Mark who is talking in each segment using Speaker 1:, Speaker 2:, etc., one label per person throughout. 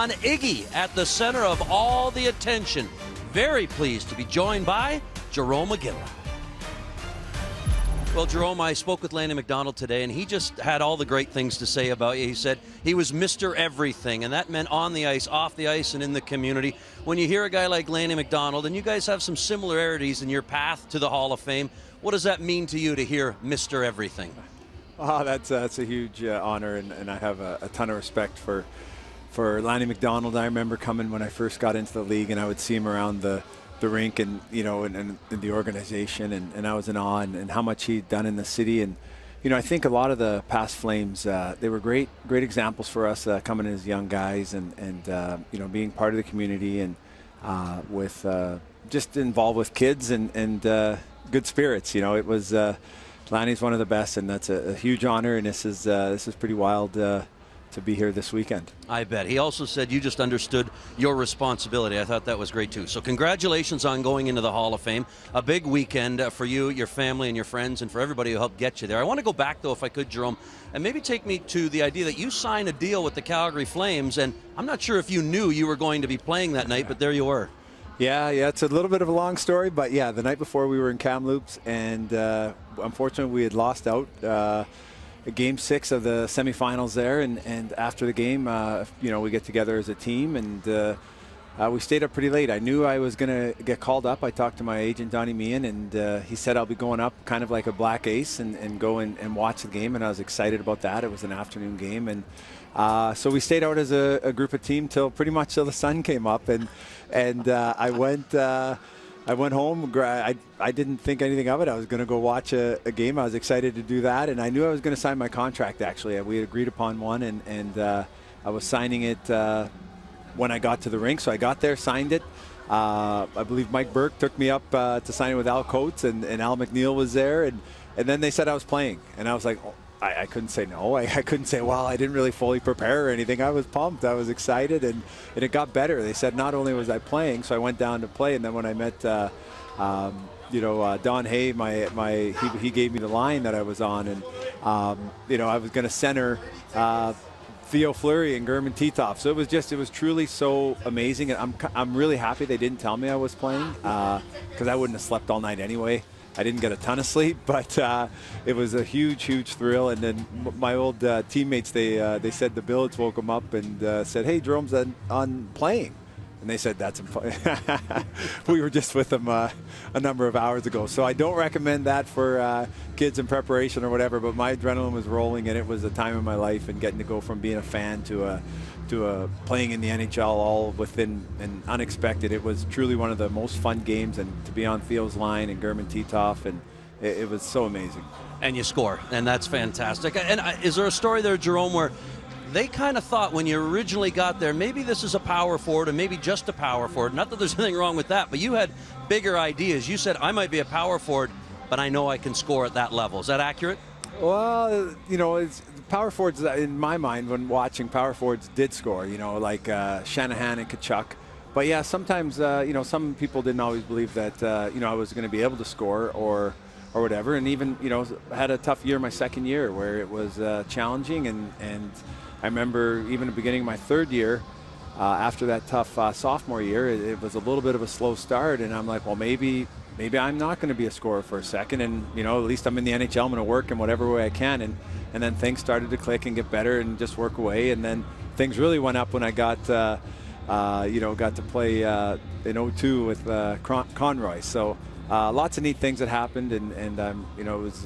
Speaker 1: On Iggy at the center of all the attention. Very pleased to be joined by Jarome Iginla. Well, Jarome, I spoke with Lanny McDonald today, and he just had all the great things to say about you. He said he was Mr. Everything, and that meant on the ice, off the ice, and in the community. When you hear a guy like Lanny McDonald, and you guys have some similarities in your path to the Hall of Fame, what does that mean to you to hear Mr. Everything?
Speaker 2: Oh, that's a huge honor, and I have a ton of respect for Lanny McDonald. I remember coming when I first got into the league, and I would see him around the rink and in the organization, and I was in awe and how much he'd done in the city. And I think a lot of the past Flames, they were great examples for us coming in as young guys, and being part of the community, and with just involved with kids and good spirits. It was Lanny's one of the best, and that's a huge honor, and this is pretty wild to be here this weekend.
Speaker 1: I bet. He also said you just understood your responsibility. I thought that was great too. So congratulations on going into the Hall of Fame. A big weekend for you, your family, and your friends, and for everybody who helped get you there. I want to go back though, if I could, Jarome, and maybe take me to the idea that you signed a deal with the Calgary Flames, and I'm not sure if you knew you were going to be playing that night, but there you were.
Speaker 2: Yeah, it's a little bit of a long story, but yeah, the night before we were in Kamloops, and unfortunately we had lost out Game 6 of the semifinals there, and after the game, we get together as a team, and we stayed up pretty late. I knew I was going to get called up. I talked to my agent, Donnie Meehan, and he said I'll be going up kind of like a black ace and go and watch the game, and I was excited about that. It was an afternoon game, and so we stayed out as a group of team till pretty much till the sun came up, and I went home. I didn't think anything of it. I was going to go watch a game. I was excited to do that, and I knew I was going to sign my contract, actually. We had agreed upon one, and I was signing it when I got to the rink. So I got there, signed it. I believe Mike Burke took me up to sign it with Al Coates, and Al McNeil was there, and then they said I was playing. And I was like, oh, I couldn't say no. I couldn't say, well, I didn't really fully prepare or anything. I was pumped. I was excited, and it got better. They said not only was I playing, so I went down to play, and then when I met Don Hay, he gave me the line that I was on, and I was going to center Theo Fleury and German Titov. So it was truly so amazing, and I'm really happy they didn't tell me I was playing, because I wouldn't have slept all night anyway. I didn't get a ton of sleep, but it was a huge thrill. And then my old teammates, they said the Bills woke them up and said, "Hey, Jerome's on playing." And they said, that's we were just with them a number of hours ago. So I don't recommend that for kids in preparation or whatever, but my adrenaline was rolling, and it was a time in my life, and getting to go from being a fan to playing in the NHL all within an unexpected. It was truly one of the most fun games, and to be on Theo's line and German Titov, and it was so amazing. And
Speaker 1: you score, and that's fantastic. And is there a story there, Jarome, where they kind of thought when you originally got there, maybe this is a power forward and maybe just a power forward? Not that there's anything wrong with that, but you had bigger ideas. You said, I might be a power forward, but I know I can score at that level. Is that accurate?
Speaker 2: Well, it's power forwards, in my mind, when watching, power forwards did score, like Shanahan and Kachuk. But yeah, sometimes, some people didn't always believe that, I was going to be able to score or whatever. And even, had a tough year my second year where it was challenging. And I remember even the beginning of my third year, after that tough sophomore year, it was a little bit of a slow start. And I'm like, well, maybe I'm not going to be a scorer for a second, and at least I'm in the NHL. I'm going to work in whatever way I can, and then things started to click and get better, and just work away. And then things really went up when I got to play in 02 with Conroy. So lots of neat things that happened, and it was.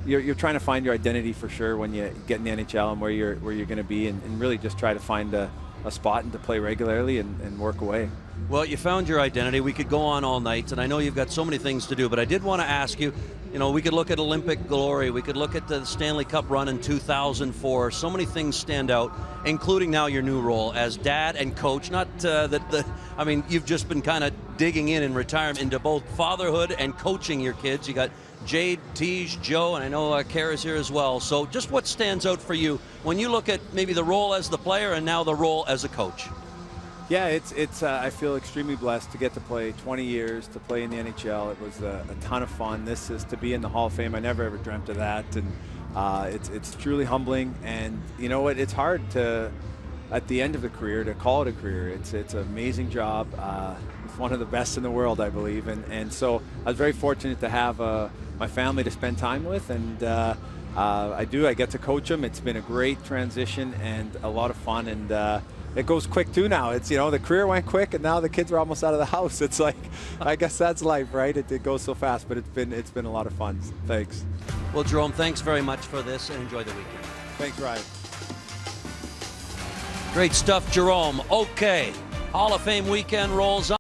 Speaker 2: You're trying to find your identity for sure when you get in the NHL and where you're going to be, and really just try to find a spot and to play regularly and work away.
Speaker 1: Well, you found your identity. We could go on all night, and I know you've got so many things to do, but I did want to ask you, we could look at Olympic glory. We could look at the Stanley Cup run in 2004. So many things stand out, including now your new role as dad and coach. Not you've just been kind of digging in retirement into both fatherhood and coaching your kids. You got Jade, Tej, Joe, and I know Kara's here as well. So just what stands out for you when you look at maybe the role as the player and now the role as a coach?
Speaker 2: Yeah, it's. I feel extremely blessed to get to play 20 years, to play in the NHL. It was a ton of fun. This is to be in the Hall of Fame. I never ever dreamt of that, and it's truly humbling. And you know what? It's hard to at the end of the career to call it a career. It's an amazing job. It's one of the best in the world, I believe. And so I was very fortunate to have my family to spend time with, and I get to coach them. It's been a great transition and a lot of fun, and it goes quick too now. It's, the career went quick, and now the kids are almost out of the house. It's like, I guess that's life, right? It goes so fast, but it's been a lot of fun. Thanks.
Speaker 1: Well, Jarome, thanks very much for this, and enjoy the weekend.
Speaker 2: Thanks, Ryan.
Speaker 1: Great stuff, Jarome. Okay, Hall of Fame weekend rolls on.